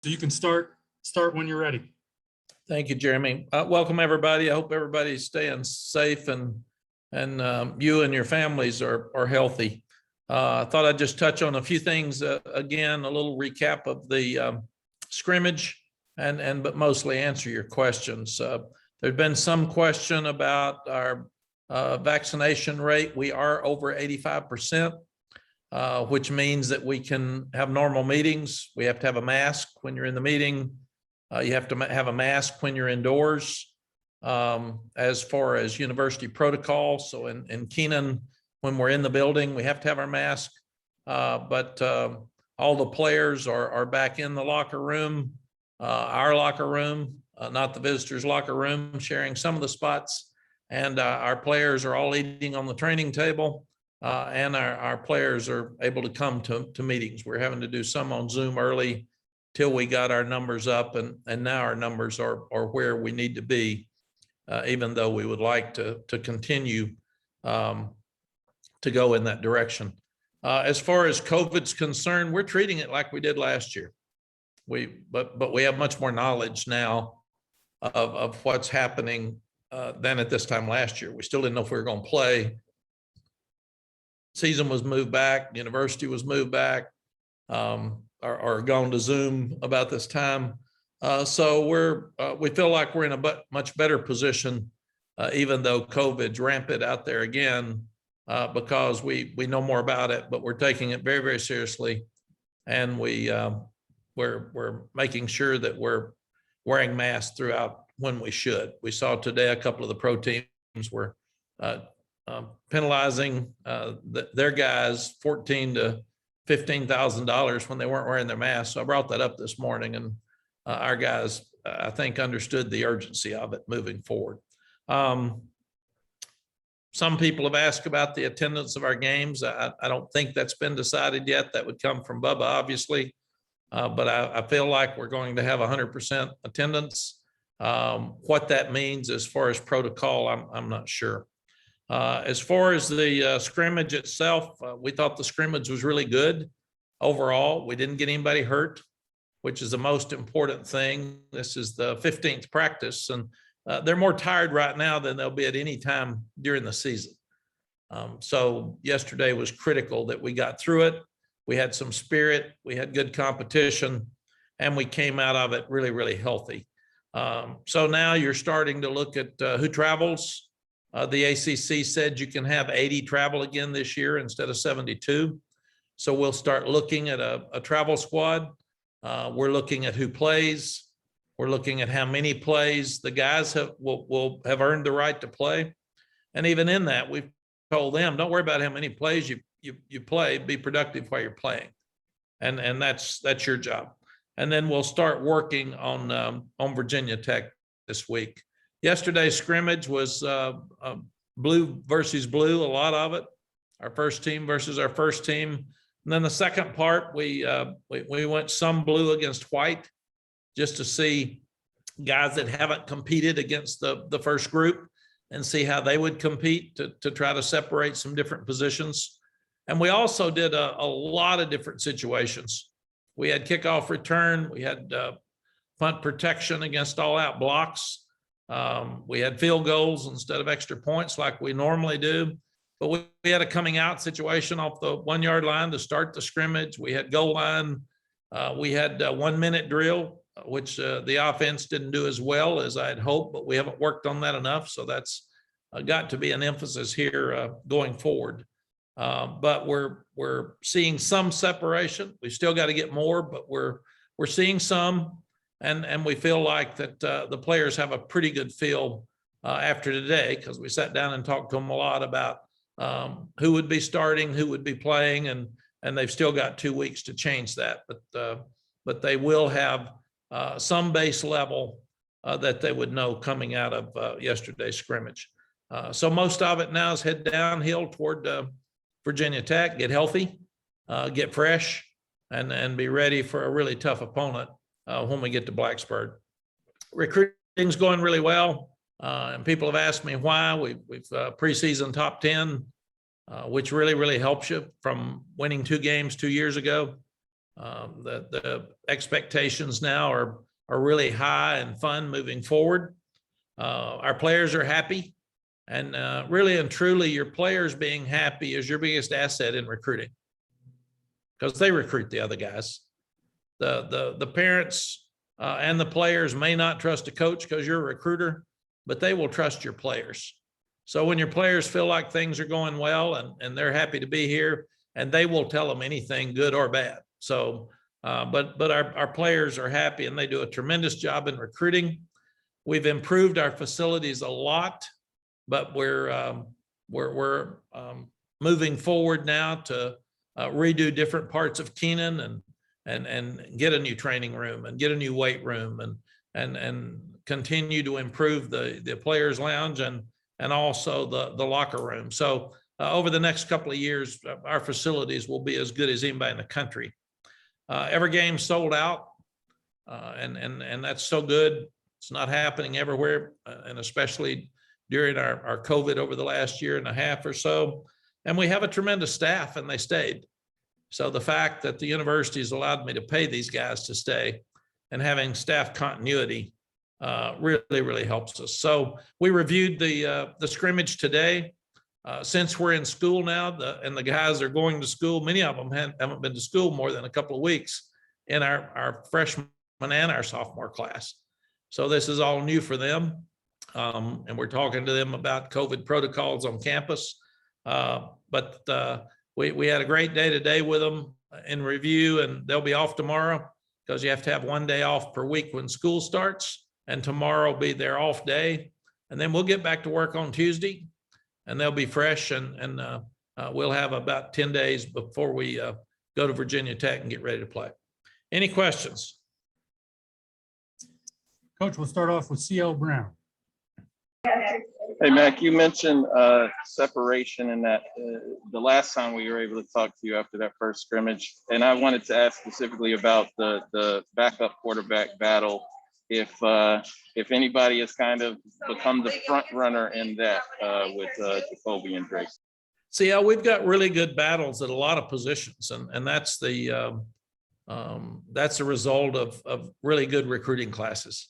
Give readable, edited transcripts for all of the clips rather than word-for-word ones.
So you can start when you're ready. Thank you, Jeremy. Welcome, everybody. I hope everybody's staying safe and you and your families are healthy. I thought I'd just touch on a few things. Again, a little recap of the scrimmage but mostly answer your questions. There's been some question about our vaccination rate. We are over 85%. Which means that we can have normal meetings. We have to have a mask when you're in the meeting. You have to have a mask when you're indoors. As far as university protocol, so in Keenan, when we're in the building, we have to have our mask. But all the players are back in the locker room, our locker room, not the visitors' locker room, sharing some of the spots. And our players are all eating on the training table. And our players are able to come to meetings. We're having to do some on Zoom early till we got our numbers up, and now our numbers are where we need to be, even though we would like to continue to go in that direction. As far as COVID's concerned, we're treating it like we did last year. But we have much more knowledge now of what's happening than at this time last year. We still didn't know if we were going to play. Season was moved back, university was moved back, or gone to Zoom about this time. So we feel like we're in a much better position, even though COVID's rampant out there again, because we know more about it, but we're taking it very, very seriously. And we're making sure that we're wearing masks throughout when we should. We saw today a couple of the pro teams were penalizing their guys $14,000 to $15,000 when they weren't wearing their masks. So I brought that up this morning, and our guys, I think, understood the urgency of it moving forward. Some people have asked about the attendance of our games. I don't think that's been decided yet. That would come from Bubba, obviously, but I feel like we're going to have 100% attendance. What that means as far as protocol, I'm not sure. As far as the scrimmage itself, we thought the scrimmage was really good overall. We didn't get anybody hurt, which is the most important thing. This is the 15th practice, and they're more tired right now than they'll be at any time during the season. So yesterday was critical that we got through it. We had some spirit, we had good competition, and we came out of it really, really healthy. So now you're starting to look at who travels. The ACC said you can have 80 travel again this year instead of 72. So we'll start looking at a travel squad. We're looking at who plays. We're looking at how many plays. The guys will have earned the right to play. And even in that, we've told them, don't worry about how many plays you play, be productive while you're playing. And that's your job. And then we'll start working on Virginia Tech this week. Yesterday's scrimmage was blue versus blue, a lot of it. Our first team versus our first team. And then the second part, we went some blue against white just to see guys that haven't competed against the first group and see how they would compete to try to separate some different positions. And we also did a lot of different situations. We had kickoff return. We had punt protection against all-out blocks. We had field goals instead of extra points like we normally do. But we had a coming out situation off the 1 yard line to start the scrimmage. We had goal line. We had 1 minute drill, which the offense didn't do as well as I'd hoped, but we haven't worked on that enough. So that's got to be an emphasis here going forward. But we're seeing some separation. We still got to get more, but we're seeing some. And we feel like that the players have a pretty good feel after today, because we sat down and talked to them a lot about who would be starting, who would be playing, and they've still got 2 weeks to change that. But they will have some base level that they would know coming out of yesterday's scrimmage. So most of it now is head downhill toward Virginia Tech, get healthy, get fresh, and be ready for a really tough opponent when we get to Blacksburg. Recruiting's going really well, and people have asked me why. We've preseason top 10, which really, really helps you from winning 2 games 2 years ago. The expectations now are really high and fun moving forward. Our players are happy, and really and truly, your players being happy is your biggest asset in recruiting, because they recruit the other guys. The parents and the players may not trust a coach because you're a recruiter, but they will trust your players. So when your players feel like things are going well and they're happy to be here, and they will tell them anything good or bad. So, but our players are happy, and they do a tremendous job in recruiting. We've improved our facilities a lot, but we're moving forward now to redo different parts of Keenan and get a new training room and get a new weight room and continue to improve the players' lounge and also the locker room. So over the next couple of years, our facilities will be as good as anybody in the country. Every game sold out, and that's so good. It's not happening everywhere, and especially during our COVID over the last year and a half or so. And we have a tremendous staff, and they stayed. So the fact that the university has allowed me to pay these guys to stay and having staff continuity really, really helps us. So we reviewed the scrimmage today. Since we're in school now, and the guys are going to school, many of them haven't been to school more than a couple of weeks in our freshman and our sophomore class. So this is all new for them. And we're talking to them about COVID protocols on campus. But we had a great day today with them in review, and they'll be off tomorrow because you have to have 1 day off per week when school starts, and tomorrow will be their off day. And then we'll get back to work on Tuesday, and they'll be fresh, and we'll have about 10 days before we go to Virginia Tech and get ready to play. Any questions? Coach, we'll start off with CL Brown. Hey, Mac, you mentioned separation in that the last time we were able to talk to you after that first scrimmage, and I wanted to ask specifically about the backup quarterback battle. If anybody has kind of become the front runner in that with Jacoby and Drake. See, we've got really good battles at a lot of positions, and that's the result of really good recruiting classes.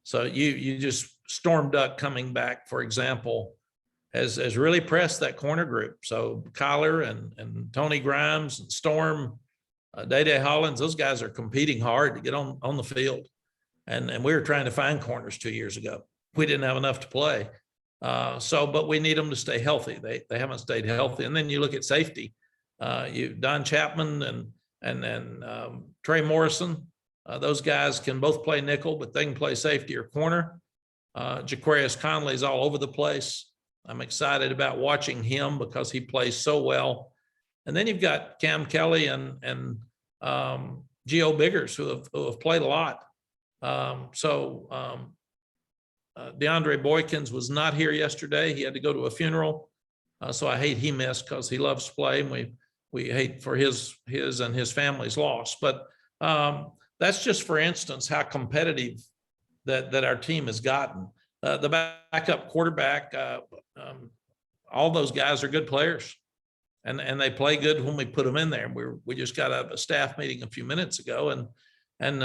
So you just Storm Duck coming back, for example, has really pressed that corner group. So Kyler and Tony Grimes and Storm, Day Hollins, those guys are competing hard to get on the field. And we were trying to find corners 2 years ago. We didn't have enough to play. But we need them to stay healthy. They haven't stayed healthy. And then you look at safety. Don Chapman and Trey Morrison, those guys can both play nickel, but they can play safety or corner. Jaquarius Conley is all over the place. I'm excited about watching him because he plays so well. And then you've got Cam Kelly and Gio Biggers who have played a lot. DeAndre Boykins was not here yesterday. He had to go to a funeral. So I hate he missed because he loves to play, and we hate for his and his family's loss. But that's just, for instance, how competitive that our team has gotten. The backup quarterback, all those guys are good players, and they play good when we put them in there. We just got a staff meeting a few minutes ago, and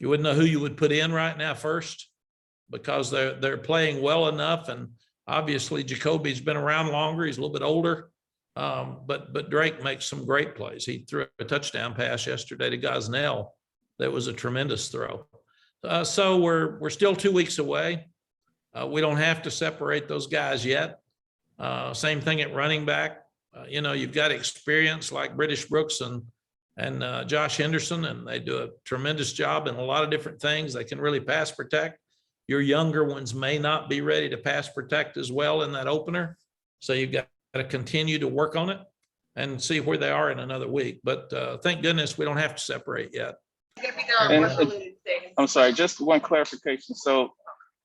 you wouldn't know who you would put in right now first, because they're playing well enough. And obviously Jacoby's been around longer. He's a little bit older. But Drake makes some great plays. He threw a touchdown pass yesterday to Gosnell. That was a tremendous throw. So we're still 2 weeks away. We don't have to separate those guys yet. Same thing at running back. You've got experience like British Brooks and Josh Henderson, and they do a tremendous job in a lot of different things. They can really pass protect. Your younger ones may not be ready to pass protect as well in that opener. So you've got to continue to work on it and see where they are in another week. But thank goodness we don't have to separate yet. I'm sorry, just one clarification. So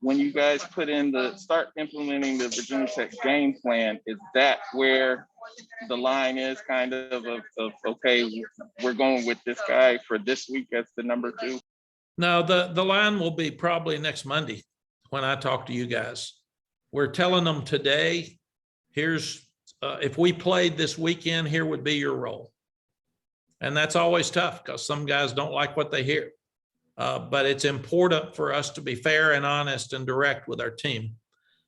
when you guys start implementing the Virginia Tech game plan, is that where the line is kind of okay, we're going with this guy for this week as the number 2? No, the line will be probably next Monday when I talk to you guys. We're telling them today, here's if we played this weekend, here would be your role. And that's always tough because some guys don't like what they hear. But it's important for us to be fair and honest and direct with our team.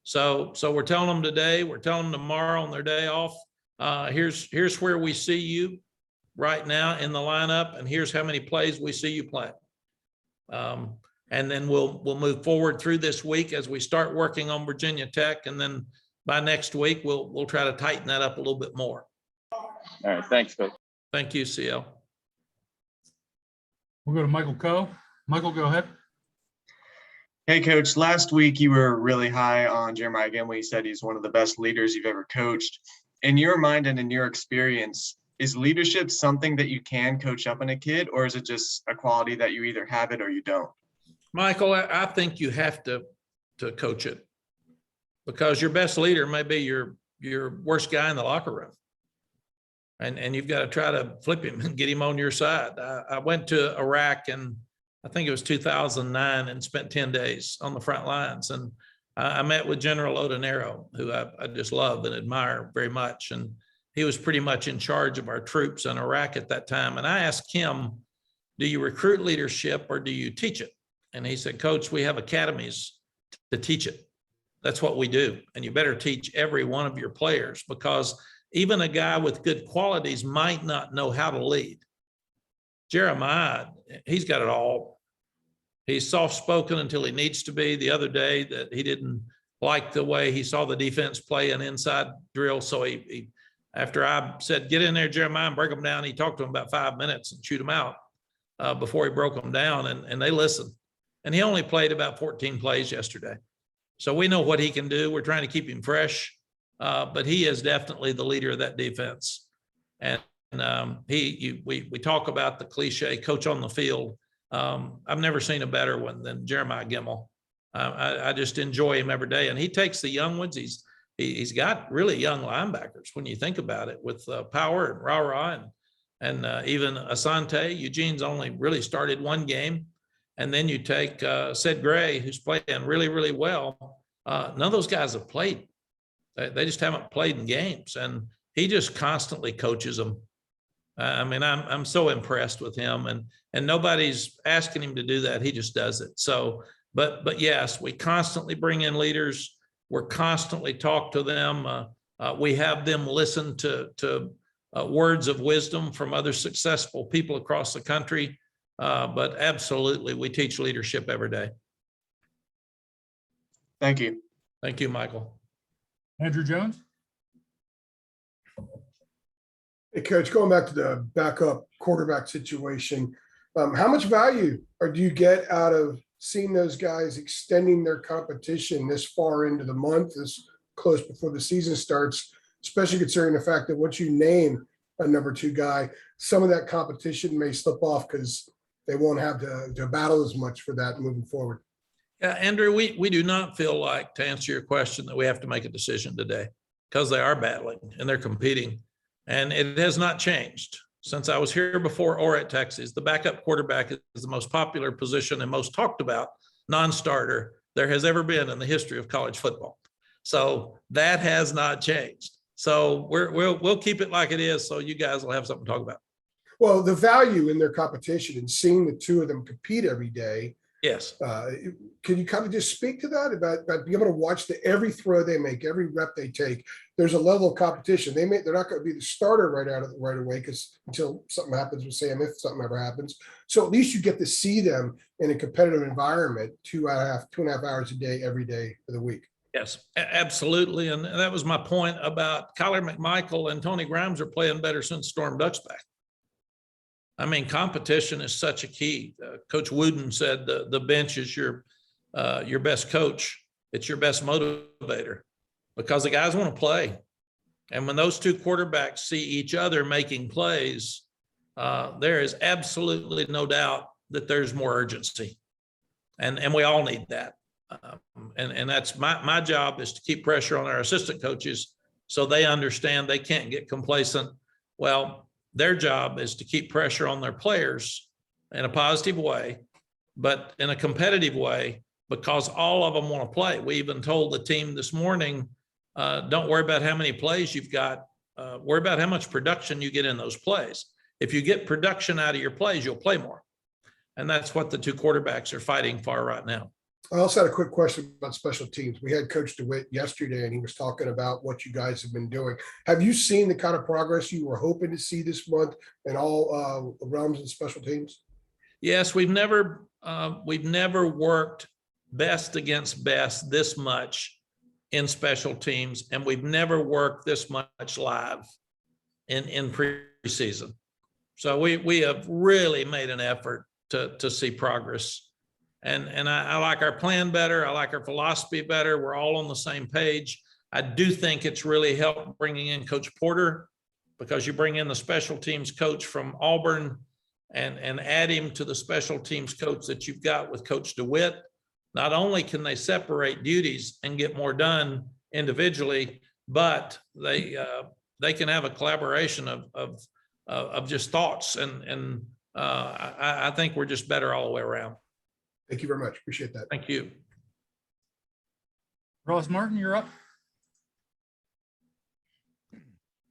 So we're telling them today, we're telling them tomorrow on their day off, here's where we see you right now in the lineup, and here's how many plays we see you play. And then we'll move forward through this week as we start working on Virginia Tech, and then by next week we'll try to tighten that up a little bit more. All right, thanks, Coach. Thank you, CL. We'll go to Michael Coe. Michael, go ahead. Hey, Coach. Last week you were really high on Jeremiah Gimel. You said he's one of the best leaders you've ever coached. In your mind and in your experience, is leadership something that you can coach up in a kid, or is it just a quality that you either have it or you don't? Michael, I think you have to coach it, because your best leader may be your worst guy in the locker room. And you've got to try to flip him and get him on your side. I went to Iraq in, I think it was 2009, and spent 10 days on the front lines. And I met with General Odinero, who I just love and admire very much. And he was pretty much in charge of our troops in Iraq at that time. And I asked him, do you recruit leadership or do you teach it? And he said, Coach, we have academies to teach it. That's what we do. And you better teach every one of your players, because even a guy with good qualities might not know how to lead. Jeremiah, he's got it all. He's soft-spoken until he needs to be. The other day that he didn't like the way he saw the defense play an inside drill. So he after I said, get in there, Jeremiah, and break them down, he talked to him about 5 minutes and chewed them out before he broke them down, and they listened. And he only played about 14 plays yesterday. So we know what he can do. We're trying to keep him fresh, but he is definitely the leader of that defense. And we talk about the cliche, coach on the field. I've never seen a better one than Jeremiah Gimel. I just enjoy him every day. And he takes the young ones. He's got really young linebackers when you think about it, with Power and Rara and even Asante. Eugene's only really started one game. And then you take Sid Gray, who's playing really, really well. None of those guys have played. They just haven't played in games. And he just constantly coaches them. I mean, I'm so impressed with him, and nobody's asking him to do that. He just does it. So, but yes, we constantly bring in leaders. We're constantly talk to them. We have them listen to words of wisdom from other successful people across the country. But absolutely, we teach leadership every day. Thank you. Thank you, Michael. Andrew Jones. Hey, Coach, going back to the backup quarterback situation, how much value do you get out of seeing those guys extending their competition this far into the month, this close before the season starts, especially considering the fact that once you name a number 2 guy, some of that competition may slip off because they won't have to battle as much for that moving forward? Yeah, Andrew, we do not feel like, to answer your question, that we have to make a decision today, because they are battling and they're competing. And it has not changed since I was here before or at Texas. The backup quarterback is the most popular position and most talked about non-starter there has ever been in the history of college football. So that has not changed. So we'll keep it like it is, so you guys will have something to talk about. Well, the value in their competition and seeing the 2 of them compete every day. Yes. Can you kind of just speak to that about being able to watch every throw they make, every rep they take? There's a level of competition. They're not going to be the starter right away, because until something happens with Sam, if something ever happens. So at least you get to see them in a competitive environment 2.5 hours a day, every day of the week. Yes, absolutely. And that was my point about Kyler McMichael and Tony Grimes are playing better since Storm Duck's back. I mean, competition is such a key. Coach Wooden said the bench is your best coach. It's your best motivator, because the guys want to play. And when those 2 quarterbacks see each other making plays, there is absolutely no doubt that there's more urgency. And we all need that. And that's my job, is to keep pressure on our assistant coaches so they understand they can't get complacent. Well, their job is to keep pressure on their players in a positive way, but in a competitive way, because all of them want to play. We even told the team this morning, don't worry about how many plays you've got. Worry about how much production you get in those plays. if you get production out of your plays, you'll play more. And that's what the two quarterbacks are fighting for right now. I also had a quick question about special teams. We had Coach DeWitt yesterday, and he was talking about what you guys have been doing. Have you seen the kind of progress you were hoping to see this month in all realms of special teams? Yes, we've never worked best against best this much in special teams, and we've never worked this much live in preseason. So we have really made an effort to see progress. And I like our plan better. I like our philosophy better. We're all on the same page. I do think it's really helped bringing in Coach Porter, because you bring in the special teams coach from Auburn and add him to the special teams coach that you've got with Coach DeWitt. Not only can they separate duties and get more done individually, but they can have a collaboration of just thoughts. And I think we're just better all the way around. Thank you very much. Appreciate that. Thank you. Ross Martin, you're up.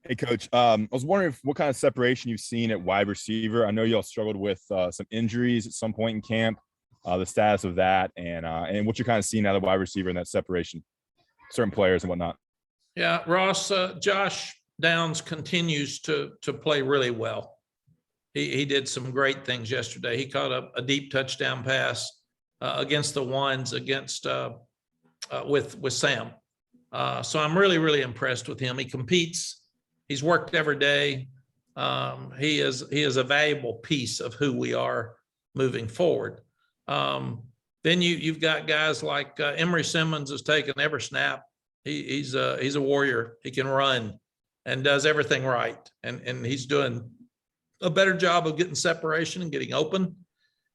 Hey, Coach. I was wondering what kind of separation you've seen at wide receiver. I know y'all struggled with some injuries at some point in camp, the status of that, and what you're kind of seeing out of wide receiver in that separation, certain players and whatnot. Yeah, Ross, Josh Downs continues to play really well. He did some great things yesterday. He caught a deep touchdown pass against the ones with Sam. So I'm really, really impressed with him. He competes. He's worked every day. He is a valuable piece of who we are moving forward. Then you've got guys like Emory Simmons has taken every snap. He's a warrior. He can run and does everything right. And he's doing a better job of getting separation and getting open.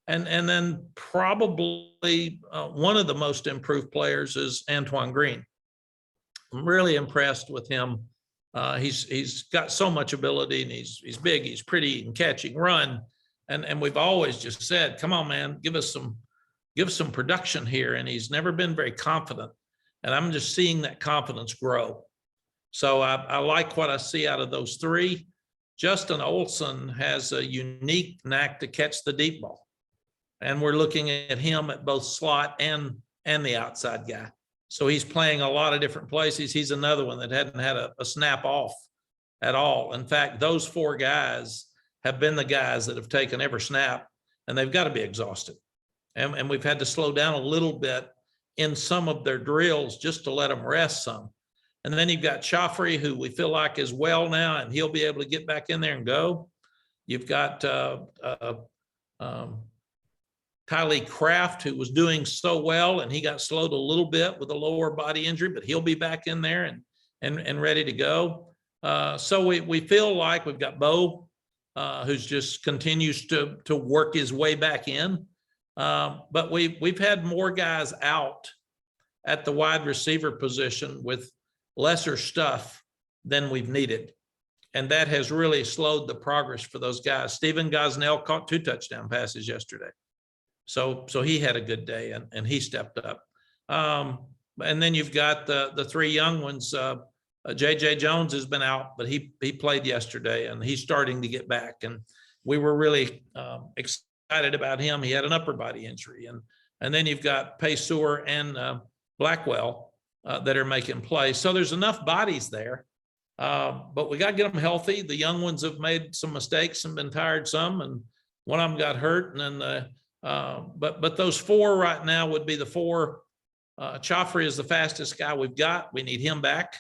And then probably one of the most improved players is Antoine Green. I'm really impressed with him. He's got so much ability, and he's big, he's pretty, he can catch, he can run. And we've always just said, come on, man, give us some production here. And he's never been very confident. And I'm just seeing that confidence grow. So I like what I see out of those three. Justin Olson has a unique knack to catch the deep ball. And we're looking at him at both slot and the outside guy. So he's playing a lot of different places. He's another one that hadn't had a snap off at all. In fact, those four guys have been the guys that have taken every snap, and they've got to be exhausted. And we've had to slow down a little bit in some of their drills just to let them rest some. And then you've got Chaffrey, who we feel like is well now, and he'll be able to get back in there and go. You've got THI Kraft, who was doing so well, and he got slowed a little bit with a lower body injury, but he'll be back in there and ready to go. So we feel like we've got Bo, who's just continues to work his way back in. But we've had more guys out at the wide receiver position with lesser stuff than we've needed. And that has really slowed the progress for those guys. Stephen Gosnell caught 2 touchdown passes yesterday. So he had a good day, and he stepped up. And then you've got the 3 young ones. JJ Jones has been out, but he played yesterday, and he's starting to get back. And we were really excited about him. He had an upper body injury. And then you've got Payseur and Blackwell that are making plays. So there's enough bodies there, but we got to get them healthy. The young ones have made some mistakes and been tired some, and one of them got hurt. And then but those 4 right now would be the 4. Chaffrey is the fastest guy we've got. We need him back,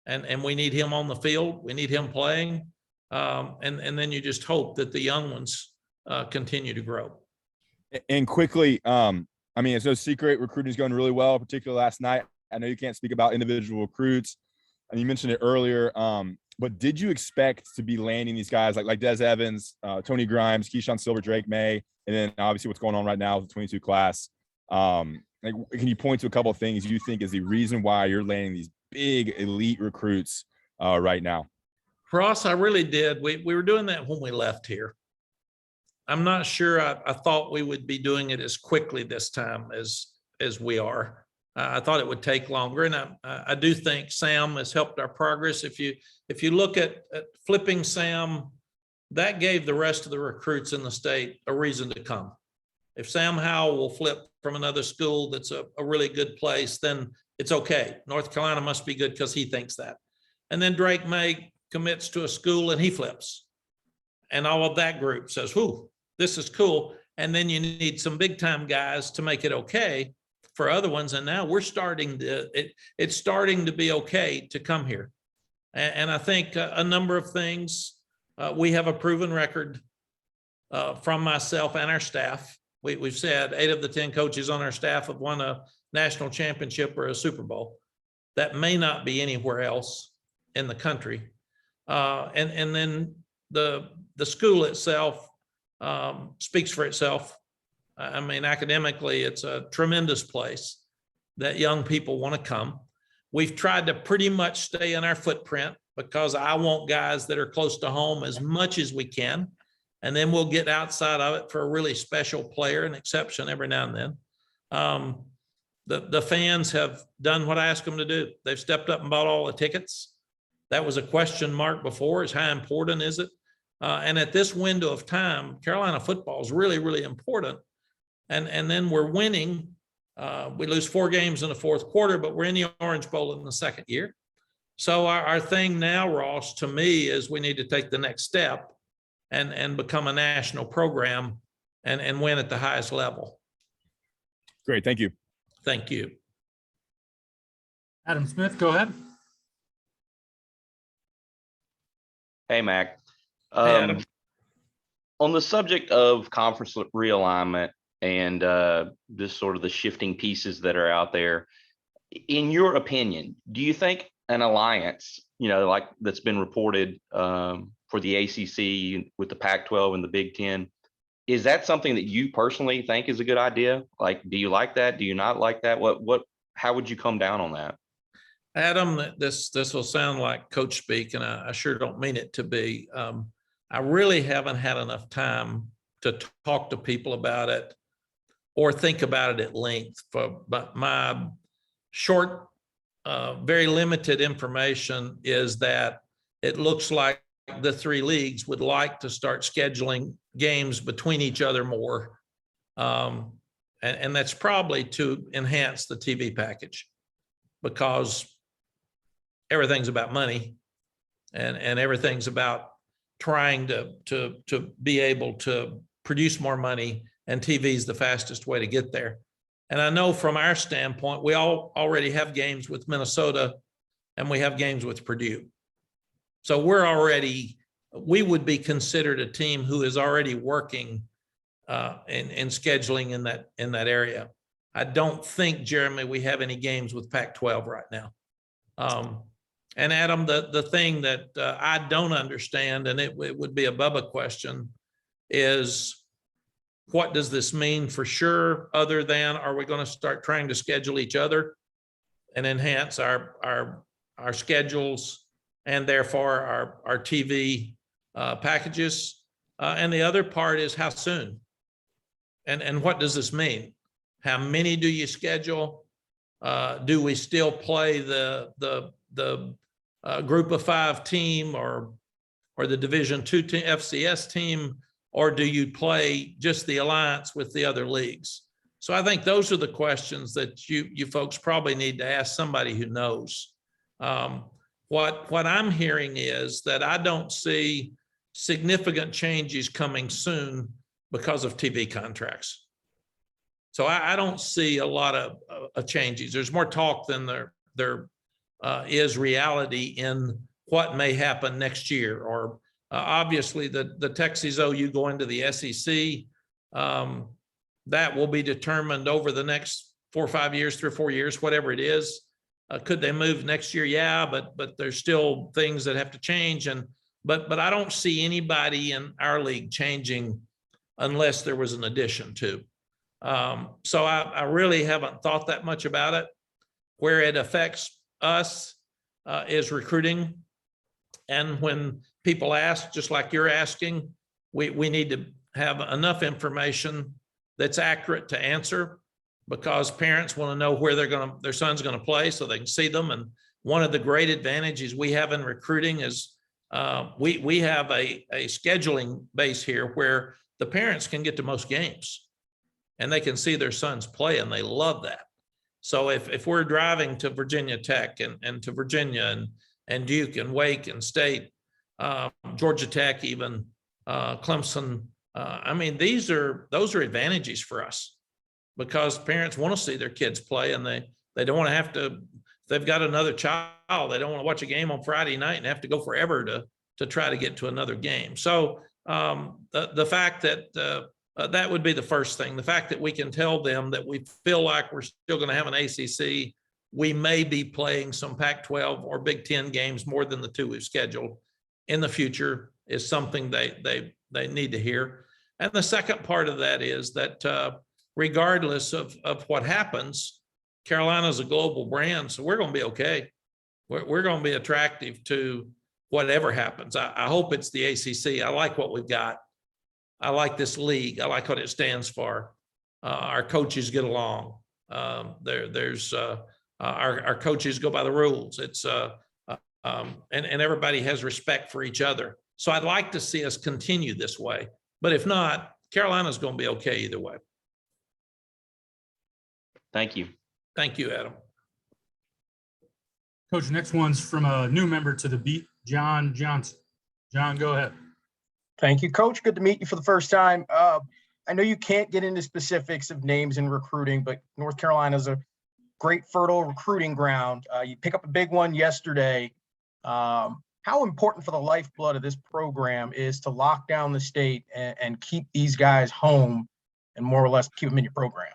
and we need him on the field. We need him playing. And then you just hope that the young ones continue to grow. And quickly, I mean, it's no secret recruiting is going really well, particularly last night. I know you can't speak about individual recruits, and you mentioned it earlier, but did you expect to be landing these guys like Des Evans, Tony Grimes, Keyshawn Silver, Drake May, and then obviously what's going on right now with the 22 class? Can you point to a couple of things you think is the reason why you're landing these big elite recruits right now? Ross, I really did. We were doing that when we left here. I'm not sure I thought we would be doing it as quickly this time as we are. I thought it would take longer, and I do think Sam has helped our progress. If you look at flipping Sam that gave the rest of the recruits in the state a reason to come. If Sam Howell will flip from another school that's a really good place, then it's okay. North Carolina must be good because he thinks that. And then Drake May commits to a school and he flips. And all of that group says, whoo, this is cool. And then you need some big time guys to make it okay for other ones. And now we're starting to, it's starting to be okay to come here. And I think a number of things, we have a proven record from myself and our staff. We've said 8 of the 10 coaches on our staff have won a national championship or a Super Bowl. That may not be anywhere else in the country. And then the school itself speaks for itself. I mean, academically, it's a tremendous place that young people want to come. We've tried to pretty much stay in our footprint because I want guys that are close to home as much as we can. And then we'll get outside of it for a really special player, an exception every now and then. The fans have done what I asked them to do. They've stepped up and bought all the tickets. That was a question mark before, is how important is it? And at this window of time, Carolina football is really, really important. And then we're winning. We lose 4 games in the fourth quarter, but we're in the Orange Bowl in the second year. So our thing now, Ross, to me, is we need to take the next step and become a national program and win at the highest level. Great. Thank you. Thank you. Adam Smith, go ahead. Hey, Mac. Hey, Adam. On the subject of conference realignment and this sort of the shifting pieces that are out there, in your opinion, do you think an alliance, like that's been reported for the ACC with the Pac-12 and the Big Ten, is that something that you personally think is a good idea? Like, do you like that? Do you not like that? How would you come down on that? Adam, this will sound like coach speak, and I sure don't mean it to be. I really haven't had enough time to talk to people about it or think about it at length. But my short, very limited information is that it looks like the 3 leagues would like to start scheduling games between each other more. And that's probably to enhance the TV package, because everything's about money and everything's about trying to be able to produce more money, and TV is the fastest way to get there. And I know from our standpoint, we already have games with Minnesota and we have games with Purdue. So we would be considered a team who is already working in scheduling in that area. I don't think, Jeremy, we have any games with Pac-12 right now. And Adam, the thing that I don't understand, and it would be a Bubba question, is what does this mean for sure, other than are we going to start trying to schedule each other and enhance our schedules and therefore our TV packages? And the other part is how soon? And what does this mean? How many do you schedule? Do we still play the group of 5 team or the Division II team, FCS team, or do you play just the alliance with the other leagues? So I think those are the questions that you folks probably need to ask somebody who knows. What I'm hearing is that I don't see significant changes coming soon because of TV contracts. So I don't see a lot of changes. There's more talk than there is reality in what may happen next year. Or obviously the Texas OU going to the SEC, that will be determined over the next 4 or 5 years, 3 or 4 years, whatever it is. Could they move next year? Yeah, but there's still things that have to change. But I don't see anybody in our league changing unless there was an addition to. So I really haven't thought that much about it. Where it affects us is recruiting. And when people ask, just like you're asking, we need to have enough information that's accurate to answer, because parents want to know where their son's going to play so they can see them. And one of the great advantages we have in recruiting is we have a scheduling base here where the parents can get to most games and they can see their sons play, and they love that. So if we're driving to Virginia Tech and to Virginia and Duke and Wake and State, Georgia Tech, even Clemson, I mean, those are advantages for us, because parents want to see their kids play, and they don't want to have to, if they've got another child, they don't want to watch a game on Friday night and have to go forever to try to get to another game. So the fact that that would be the first thing. The fact that we can tell them that we feel like we're still going to have an ACC, we may be playing some Pac-12 or Big Ten games more than the 2 we've scheduled in the future, is something they need to hear. And the second part of that is that regardless of what happens, Carolina's a global brand, so we're going to be okay. We're going to be attractive to whatever happens. I hope it's the ACC. I like what we've got. I like this league. I like what it stands for. Our coaches get along. There's our coaches go by the rules. It's and everybody has respect for each other. So I'd like to see us continue this way. But if not, Carolina's going to be okay either way. Thank you. Thank you, Adam. Coach, next one's from a new member to the beat, John Johnson. John, go ahead. Thank you, Coach. Good to meet you for the first time. I know you can't get into specifics of names in recruiting, but North Carolina is a great fertile recruiting ground. You pick up a big one yesterday. How important for the lifeblood of this program is to lock down the state and keep these guys home and more or less keep them in your program?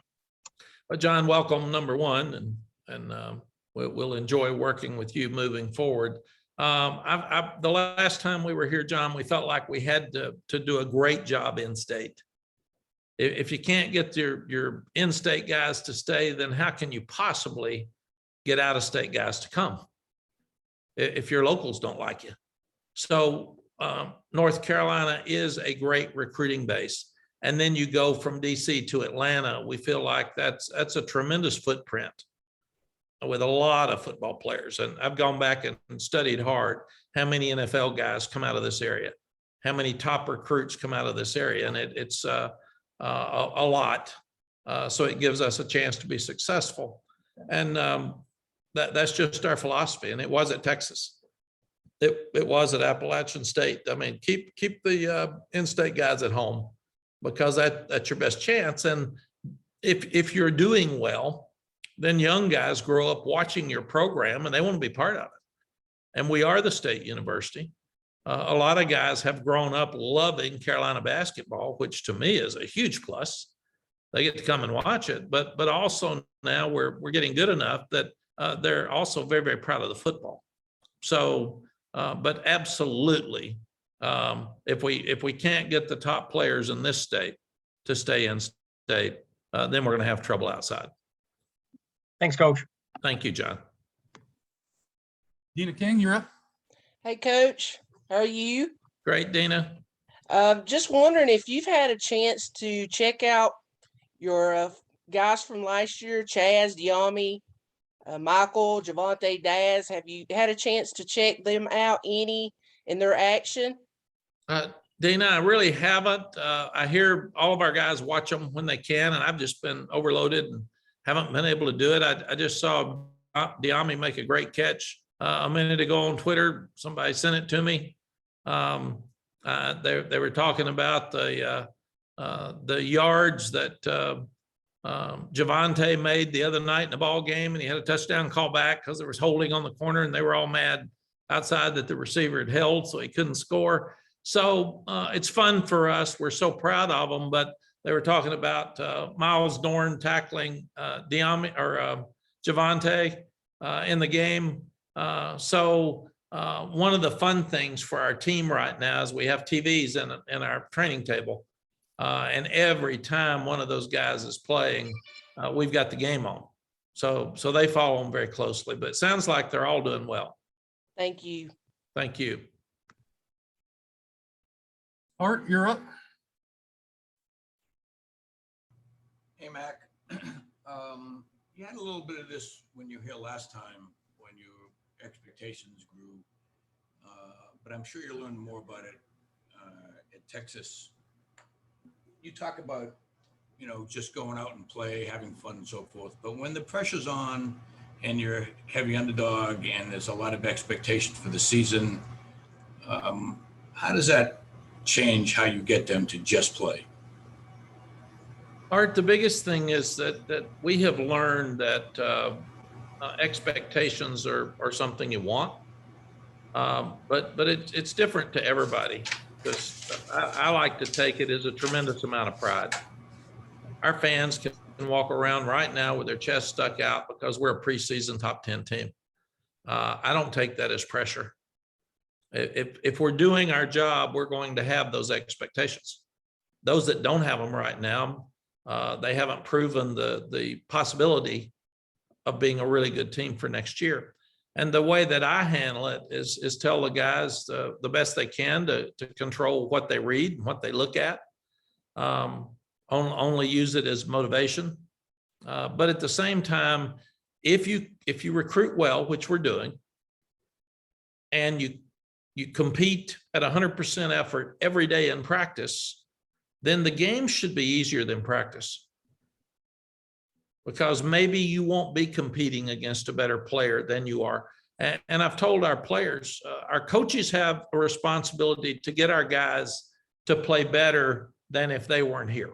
Well, John, welcome, number one, and we'll enjoy working with you moving forward. The last time we were here, John, we felt like we had to do a great job in-state. If you can't get your in-state guys to stay, then how can you possibly get out-of-state guys to come if your locals don't like you? So North Carolina is a great recruiting base. And then you go from DC to Atlanta. We feel like that's a tremendous footprint with a lot of football players. And I've gone back and studied hard how many NFL guys come out of this area, how many top recruits come out of this area. And it's a lot. So it gives us a chance to be successful. And that's just our philosophy. And it was at Texas. It was at Appalachian State. I mean, keep the in-state guys at home, because that's your best chance. And if you're doing well, then young guys grow up watching your program and they want to be part of it. And we are the state university. A lot of guys have grown up loving Carolina basketball, which to me is a huge plus. They get to come and watch it, but also now we're getting good enough that they're also very, very proud of the football. So, but absolutely, if we can't get the top players in this state to stay in state, then we're going to have trouble outside. Thanks, Coach. Thank you, John. Dina King, you're up. Hey, Coach, how are you? Great, Dina. Just wondering if you've had a chance to check out your guys from last year, Chaz, Diami, Michael, Javante, Daz. Have you had a chance to check them out any in their action? Dina, I really haven't. I hear all of our guys watch them when they can, and I've just been overloaded and haven't been able to do it. I just saw Diami make a great catch a minute ago on Twitter. Somebody sent it to me. They were talking about the yards that Javante made the other night in the ball game, and he had a touchdown call back because there was holding on the corner, and they were all mad outside that the receiver had held, so he couldn't score. So it's fun for us. We're so proud of them, but they were talking about Miles Dorn tackling Diami or Javante in the game. So one of the fun things for our team right now is we have TVs in our training table. And every time one of those guys is playing, we've got the game on. So they follow them very closely, but it sounds like they're all doing well. Thank you. Thank you. Art, you're up. Hey, Mac. You had a little bit of this when you were here last time, when your expectations grew but I'm sure you'll learn more about it at Texas. You talk about, just going out and play, having fun and so forth. But when the pressure's on and you're a heavy underdog and there's a lot of expectation for the season, how does that change how you get them to just play? Art, the biggest thing is that we have learned that expectations are something you want, but it's different to everybody, because I like to take it as a tremendous amount of pride. Our fans can walk around right now with their chest stuck out because we're a preseason top 10 team. I don't take that as pressure. If we're doing our job, we're going to have those expectations. Those that don't have them right now, they haven't proven the possibility of being a really good team for next year. And the way that I handle it is tell the guys the best they can to control what they read and what they look at. Only use it as motivation. But at the same time, if you recruit well, which we're doing, and you compete at 100% effort every day in practice, then the game should be easier than practice. Because maybe you won't be competing against a better player than you are. And I've told our players, our coaches have a responsibility to get our guys to play better than if they weren't here.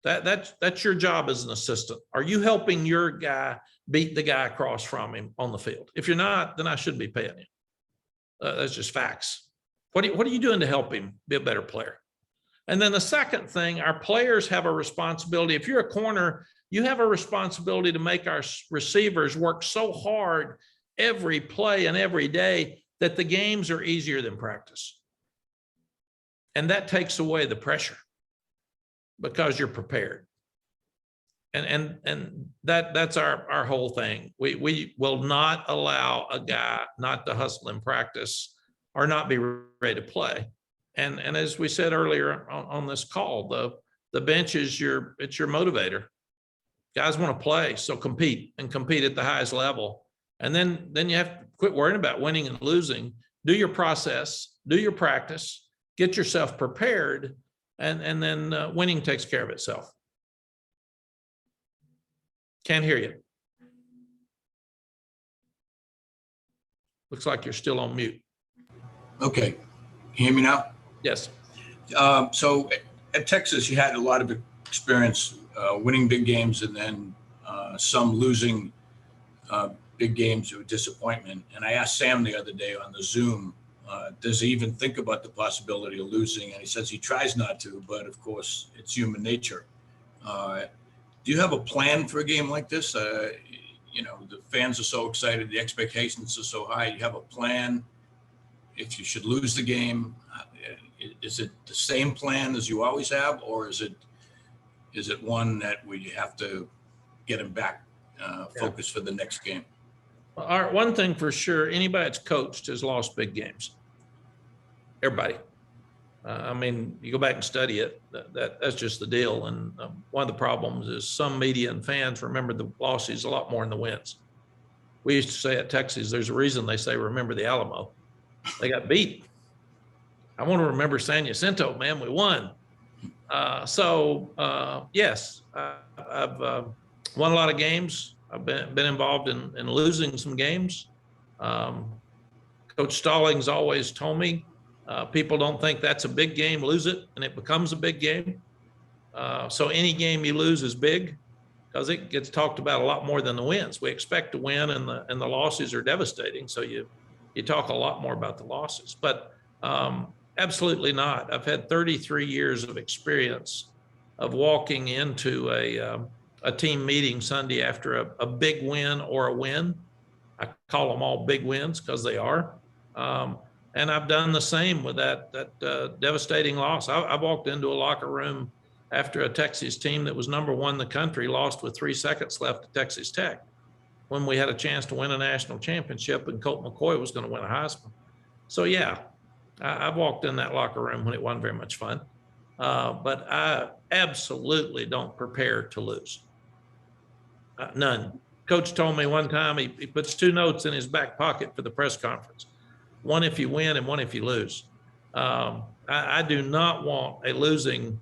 That's your job as an assistant. Are you helping your guy beat the guy across from him on the field? If you're not, then I shouldn't be paying you. That's just facts. What are you doing to help him be a better player? And then the second thing, our players have a responsibility. If you're a corner, you have a responsibility to make our receivers work so hard every play and every day that the games are easier than practice. And that takes away the pressure because you're prepared. And that's our whole thing. We will not allow a guy not to hustle in practice or not be ready to play. And as we said earlier on this call, the bench is it's your motivator. Guys want to play, so compete at the highest level. And then you have to quit worrying about winning and losing. Do your process, do your practice, get yourself prepared, and then winning takes care of itself. Can't hear you. Looks like you're still on mute. Okay. Can you hear me now? Yes. So at Texas, you had a lot of experience winning big games and then some losing big games of disappointment. And I asked Sam the other day on the Zoom, does he even think about the possibility of losing? And he says he tries not to, but of course it's human nature. Do you have a plan for a game like this? The fans are so excited, the expectations are so high. You have a plan if you should lose the game? Is it the same plan as you always have, or is it one that we have to get him back focused for the next game? Well, Art, one thing for sure, anybody that's coached has lost big games. Everybody. You go back and study it. That's just the deal. And one of the problems is some media and fans remember the losses a lot more than the wins. We used to say at Texas, there's a reason they say remember the Alamo. They got beat. I want to remember San Jacinto, man. We won. Yes, I've won a lot of games. I've been involved in losing some games. Coach Stallings always told me, people don't think that's a big game, lose it, and it becomes a big game. So any game you lose is big because it gets talked about a lot more than the wins. We expect to win, and the losses are devastating. So you talk a lot more about the losses. But absolutely not. I've had 33 years of experience of walking into a team meeting Sunday after a big win or a win. I call them all big wins because they are. And I've done the same with that devastating loss. I walked into a locker room after a Texas team that was number one in the country lost with 3 seconds left to Texas Tech when we had a chance to win a national championship and Colt McCoy was going to win a Heisman. So yeah, I've walked in that locker room when it wasn't very much fun. But I absolutely don't prepare to lose. None. Coach told me one time he puts 2 notes in his back pocket for the press conference. one if you win and one if you lose. I do not want a losing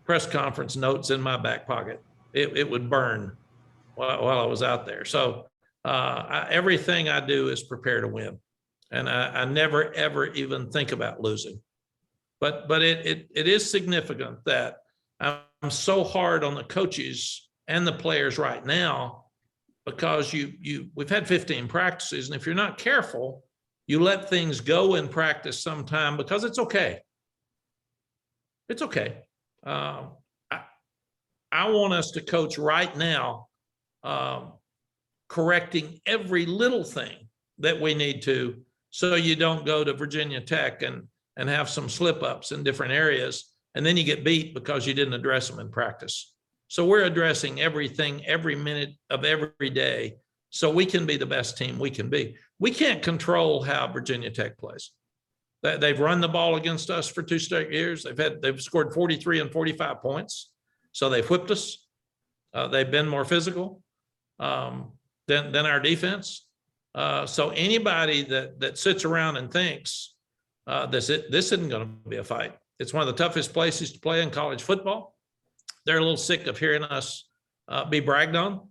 press conference notes in my back pocket. It would burn while I was out there. So everything I do is prepare to win. And I never, ever even think about losing. But it is significant that I'm so hard on the coaches and the players right now, because we've had 15 practices, and if you're not careful, you let things go in practice sometime because it's okay. It's okay. I want us to coach right now, correcting every little thing that we need to, so you don't go to Virginia Tech and have some slip ups in different areas, and then you get beat because you didn't address them in practice. So we're addressing everything every minute of every day, so we can be the best team we can be. We can't control how Virginia Tech plays. They've run the ball against us for 2 straight years. They've scored 43 and 45 points. So they've whipped us. They've been more physical than our defense. So anybody that sits around and thinks this isn't going to be a fight. It's one of the toughest places to play in college football. They're a little sick of hearing us be bragged on.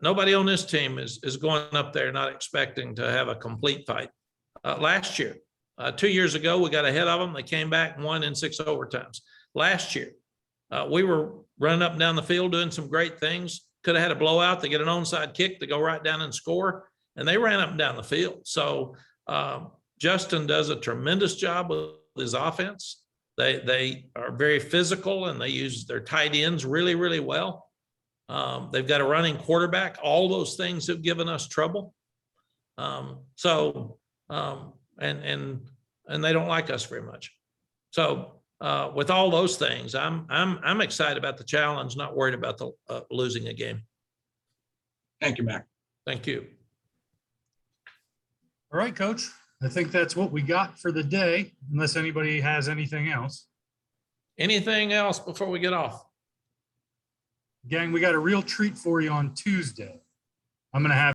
Nobody on this team is going up there not expecting to have a complete fight. Last year, 2 years ago, we got ahead of them. They came back and won in 6 overtimes. Last year, we were running up and down the field doing some great things. Could have had a blowout. They get an onside kick to go right down and score, and they ran up and down the field. So Justin does a tremendous job with his offense. They are very physical, and they use their tight ends really, really well. They've got a running quarterback. All those things have given us trouble. And they don't like us very much. So with all those things, I'm excited about the challenge, not worried about the losing a game. Thank you, Mac. Thank you. All right, Coach. I think that's what we got for the day, unless anybody has anything else. Anything else before we get off? Gang, we got a real treat for you on Tuesday. I'm going to have